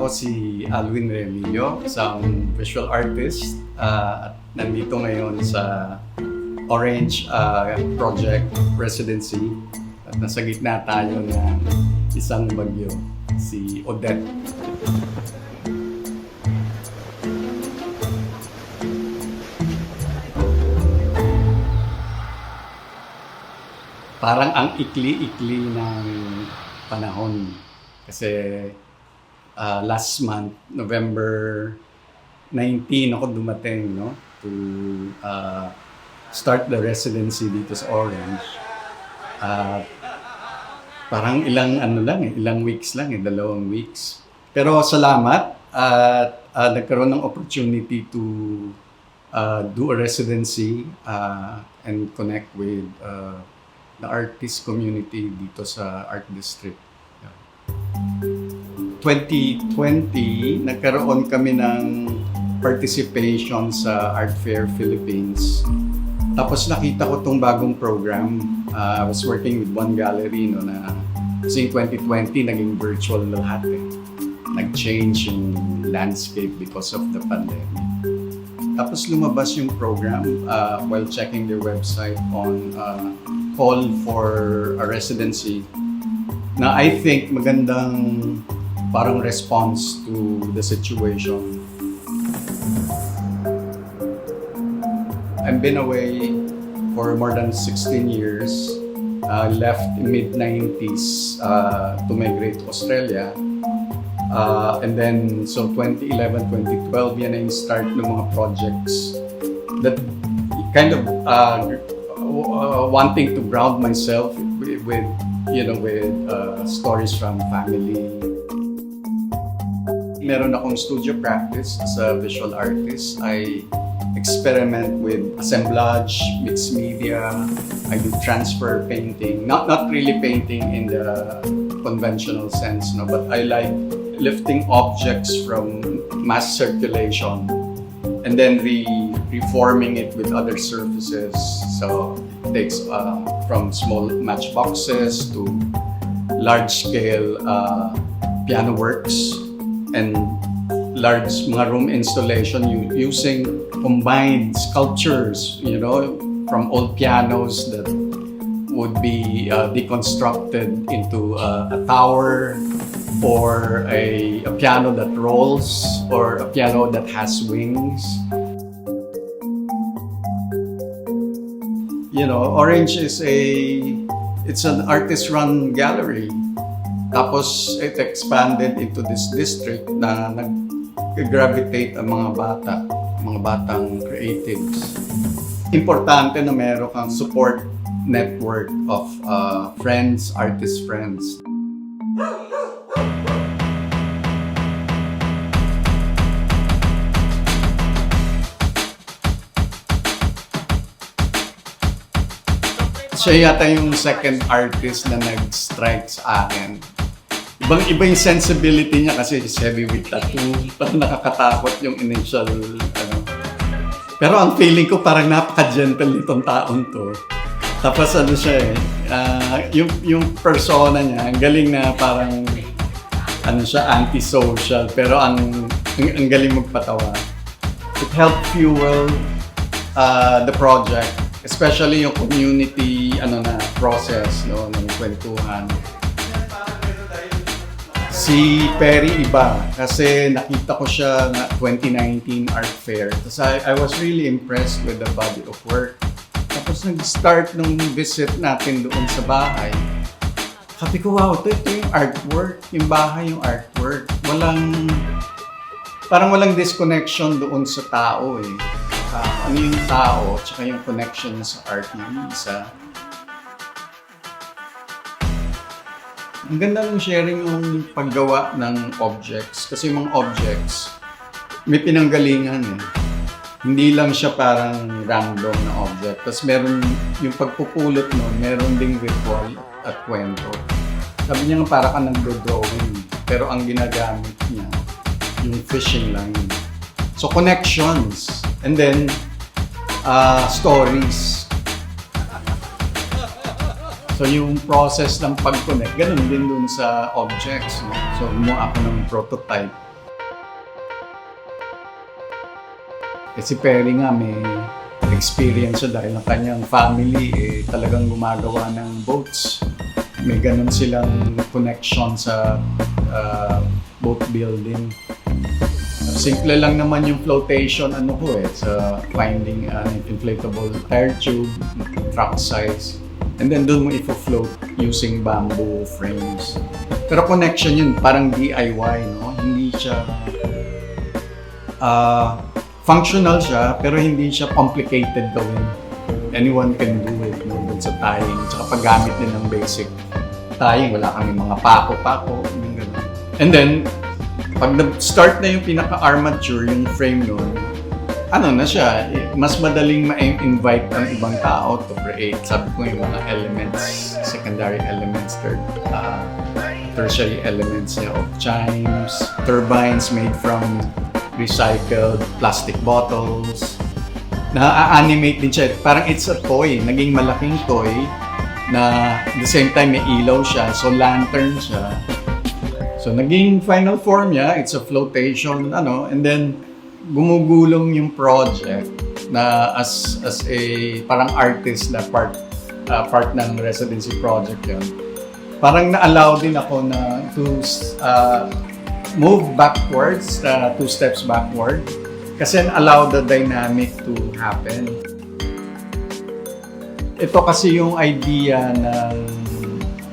Ako si Alwin Reamillo, isang visual artist at nandito ngayon sa Orange Project Residency at nasa gitna tayo ng isang bagyo, si Odette. Parang ang ikli-ikli ng panahon kasi last month, November 19, ako dumating to start the residency dito sa Orange. Parang ilang weeks lang, 2 weeks. Pero salamat at nagkaroon ng opportunity to do a residency and connect with the artist community dito sa Art District. 2020, nagkaroon kami ng participation sa Art Fair Philippines. Tapos nakita ko tong bagong program. I was working with one gallery na kasi 2020 naging virtual lahat eh. Nag-change yung landscape because of the pandemic. Tapos lumabas yung program while checking their website on call for a residency na I think magandang parang response to the situation. I've been away for more than 16 years. Left in mid-90s to migrate to Australia. And then, so 2011, 2012, yan ang start ng mga projects that kind of wanting to ground myself with stories from family. Meron akong studio practice as a visual artist. I experiment with assemblage, mixed media. I do transfer painting. Not really painting in the conventional sense, but I like lifting objects from mass circulation and then reforming it with other surfaces. So it takes from small matchboxes to large-scale piano works and large mga room installation using combined sculptures, from old pianos that would be deconstructed into a tower or a piano that rolls or a piano that has wings. Orange is it's an artist-run gallery. Tapos it expanded into this district na nag-gravitate ang mga batang creatives. Importante na meron kang support network of friends, artist friends. Siya yata yung second artist na nag-strike sa akin. Ibang-iba yung sensibility niya kasi is heavy with tattoo. Parang nakakatakot yung initial, Pero ang feeling ko parang napaka-gentle nitong taon to. Tapos siya yung persona niya, ang galing na parang, antisocial. Pero ang galing magpatawa. It helped fuel the project. Especially yung community, process, ng kwentuhan. Si Perry iba kasi nakita ko siya na 2019 art fair. Tapos I was really impressed with the body of work. Tapos nag-start nung visit natin doon sa bahay. Sabi ko, wow, ito yung artwork. Yung bahay yung artwork. Parang walang disconnection doon sa tao eh. Ano yung tao, tsaka yung connection sa art ng isa. Ang ganda ng sharing yung paggawa ng objects. Kasi yung mga objects, may pinanggalingan eh. Hindi lang siya parang random na object. Tapos meron yung pagpupulot nun, meron ding ritual at kwento. Sabi niya nga para ka nag-drawing. Pero ang ginagamit niya, yung fishing line. So connections. And then, stories. So yung process ng pag-connect, ganun din dun sa objects. So gumawa ako ng prototype Si Perry nga may experience siya dahil ang kanyang family talagang gumagawa ng boats. May ganun silang connection sa boat building. Simple lang naman yung flotation sa finding an inflatable tire tube, truck size. And then doon mo i-float using bamboo frames. Pero connection yun, parang DIY, no? Hindi siya functional siya, pero hindi siya complicated gawin. Anyone can do it, no? Doon sa tying. Tsaka paggamit din ng basic tying, wala kami mga pako-pako, yung gano'n. And then, pag start na yung pinaka-armature, yung frame nun, na siya, mas madaling ma-invite ang ibang tao to create. Sabi ko yung mga elements, secondary elements, tertiary elements of chimes, turbines made from recycled plastic bottles. Na-animate din siya. Parang it's a toy. Naging malaking toy na at the same time may ilaw siya. So lantern siya. So naging final form niya, it's a flotation, and then gumugulong yung project na as a parang artist na part ng residency project yun. Parang na-allow din ako na to move backwards, 2 steps backward, kasi allow the dynamic to happen. Ito kasi yung idea ng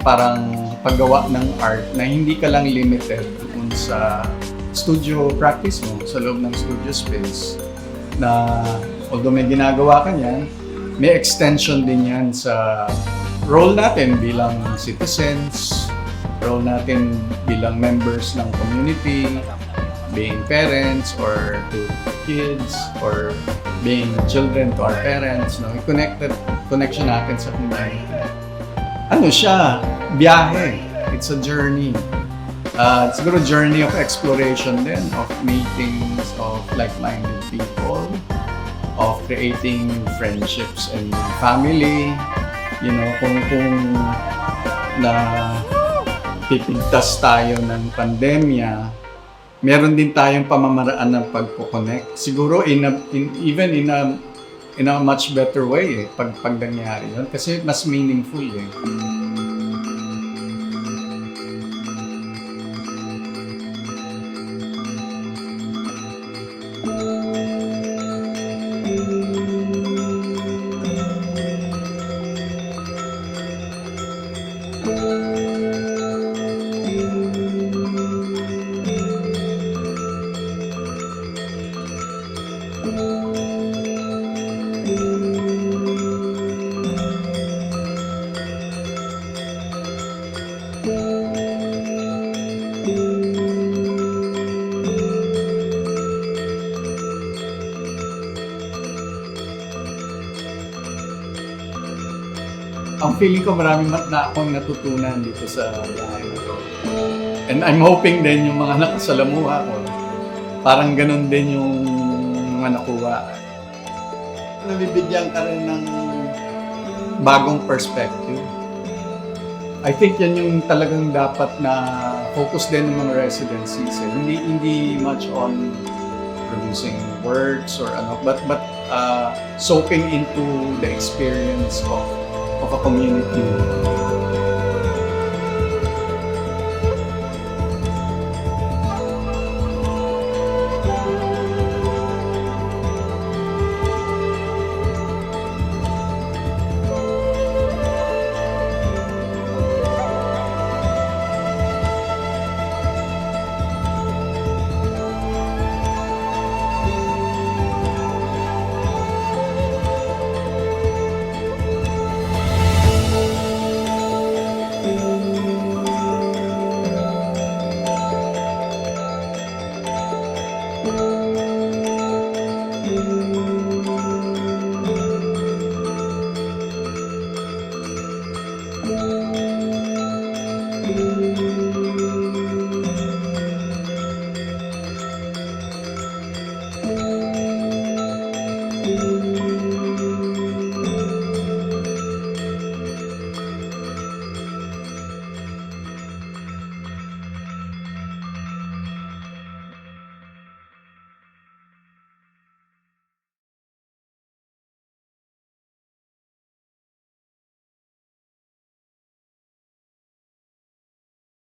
parang paggawa ng art na hindi ka lang limited dun sa studio practice mo, sa loob ng studio space, na although may ginagawa ka niyan, may extension din yan sa role natin bilang citizens, role natin bilang members ng community, being parents or to kids, or being children to our parents, no? Connection natin sa community. Siya? Biyahe. It's a journey. Siguro journey of exploration din, of meetings, of like-minded people, of creating friendships and family. Kung na pipigtas tayo ng pandemya, meron din tayong pamamaraan ng pagko-connect. Siguro even in a much better way pag nangyari yun, kasi mas meaningful . Ang feeling ko marami na akong natutunan dito sa bahay na to. And I'm hoping din yung mga nakasalamuha ko, parang ganun din yung mga nakuha. Nabibigyan ka rin ng bagong perspective. I think yan yung talagang dapat na focus din ng mga residencies. Hindi much on producing works or but soaking into the experience of a community.